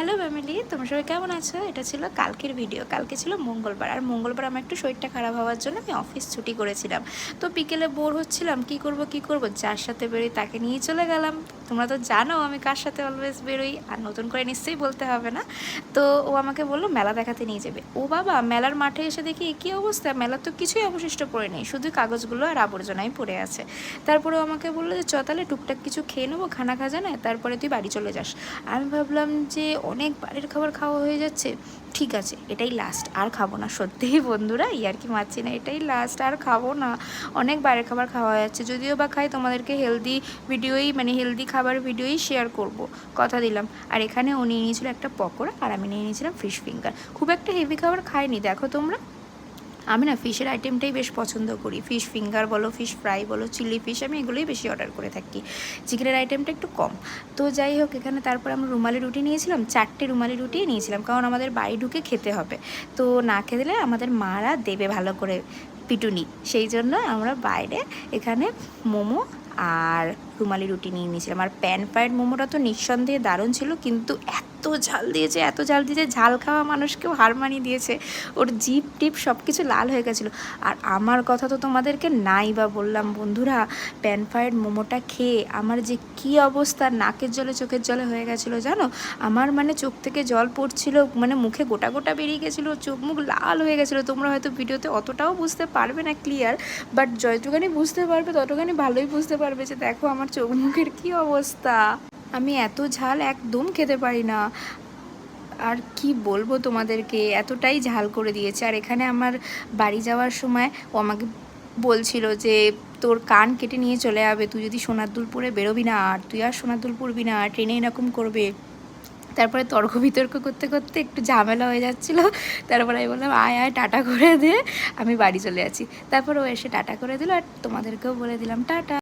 Hello family, তোমরা সবাই কেমন আছো? এটা ছিল কালকের ভিডিও। কালকে ছিল মঙ্গলবার, আর মঙ্গলবার আমার একটু শরীরটা খারাপ হওয়ার জন্য আমি অফিস ছুটি করেছিলাম। তো বিকেলে বোর হচ্ছিলাম, কি করব, যার সাথে বেরোই তাকে নিয়ে চলে গেলাম। তোমরা তো জানো আমি কার সাথে অলওয়েজ বেরোই, আর নতুন করে নিশ্চয়ই বলতে হবে না। তো ও আমাকে বললো মেলা দেখাতে নিয়ে যাবে। ও বাবা, মেলার মাঠে এসে দেখি কী অবস্থা, মেলার তো কিছুই অবশিষ্ট পড়ে নেই, শুধু কাগজগুলো আর আবর্জনাই পড়ে আছে। তারপরে ও আমাকে বললো যে চ তাহলে টুকটাক কিছু খেয়ে নেবো, খানা খাজানায়, তারপরে তুই বাড়ি চলে যাস। আমি ভাবলাম যে অনেক বাড়ির খাবার খাওয়া হয়ে যাচ্ছে, ঠিক আছে এটাই লাস্ট, আর খাবো না। সত্যিই বন্ধুরা, আর কি মারছি না, এটাই লাস্ট, আর খাবো না। অনেক বাইরের খাবার খাওয়া হয়ে যাচ্ছে, যদিও বা খাই তোমাদেরকে হেলদি ভিডিওই, মানে হেলদি খাবার ভিডিওই শেয়ার করব, কথা দিলাম। আর এখানে ও নিয়ে নিয়েছিল একটা পকোড়া, আর আমি নিয়ে নিয়েছিলাম ফিশ ফিঙ্গার। খুব একটা হেভি খাবার খাইনি, দেখো তোমরা। আমি না ফিশের আইটেমটাই বেশ পছন্দ করি, ফিশ ফিঙ্গার বলো, ফিশ ফ্রাই বলো, চিলি ফিশ, আমি এগুলোই বেশি অর্ডার করে থাকি। চিকেনের আইটেমটা একটু কম। তো যাই হোক, এখানে তারপর আমরা রুমালি রুটি নিয়েছিলাম, 4টে রুমালি রুটিই নিয়েছিলাম, কারণ আমাদের বাড়ি ঢুকে খেতে হবে। তো না খেতে দিলে আমাদের মারা দেবে ভালো করে পিটুনি, সেই জন্য আমরা বাইরে এখানে মোমো আর রুমালি রুটি নিয়ে নিয়েছিলাম। আর প্যান ফ্রাইড মোমোটা তো নিঃসন্দেহে দারুণ ছিল, কিন্তু এত ঝাল দিয়েছে, ঝাল খাওয়া মানুষকেও হার মানিয়ে দিয়েছে। ওর জিভ টিপ সব কিছু লাল হয়ে গেছিলো। আর আমার কথা তো তোমাদেরকে নাই বা বললাম বন্ধুরা, প্যান ফ্রাইড মোমোটা খেয়ে আমার যে কী অবস্থা, নাকের জলে চোখের জলে হয়ে গেছিলো জানো। আমার মানে চোখ থেকে জল পড়ছিল, মানে মুখে গোটা গোটা বেরিয়ে গেছিলো, চোখ মুখ লাল হয়ে গেছিলো। তোমরা হয়তো ভিডিওতে অতটাও বুঝতে পারবে না ক্লিয়ার, বাট যতটুখানি বুঝতে পারবে ততখানি ভালোই বুঝতে পারবে যে দেখো আমার চোখ মুখের কী অবস্থা। আমি এত ঝাল একদম খেতে পারি না, আর কি বলবো তোমাদেরকে, এতটাই ঝাল করে দিয়েছে। আর এখানে আমার বাড়ি যাওয়ার সময় ও আমাকে বলছিল যে তোর কান কেটে নিয়ে চলে যাবে, তুই যদি সোনার দুল পরে বেরোবি না, আর তুই আর সোনার দুল পরবি না, ট্রেনে এরকম করবে। তারপরে তর্ক বিতর্ক করতে করতে একটু ঝামেলা হয়ে যাচ্ছিলো। তারপরে আমি বললাম আয় আয় টাটা করে দে, আমি বাড়ি চলে যাচ্ছি। তারপর ও এসে টাটা করে দিল, আর তোমাদেরকেও বলে দিলাম টাটা।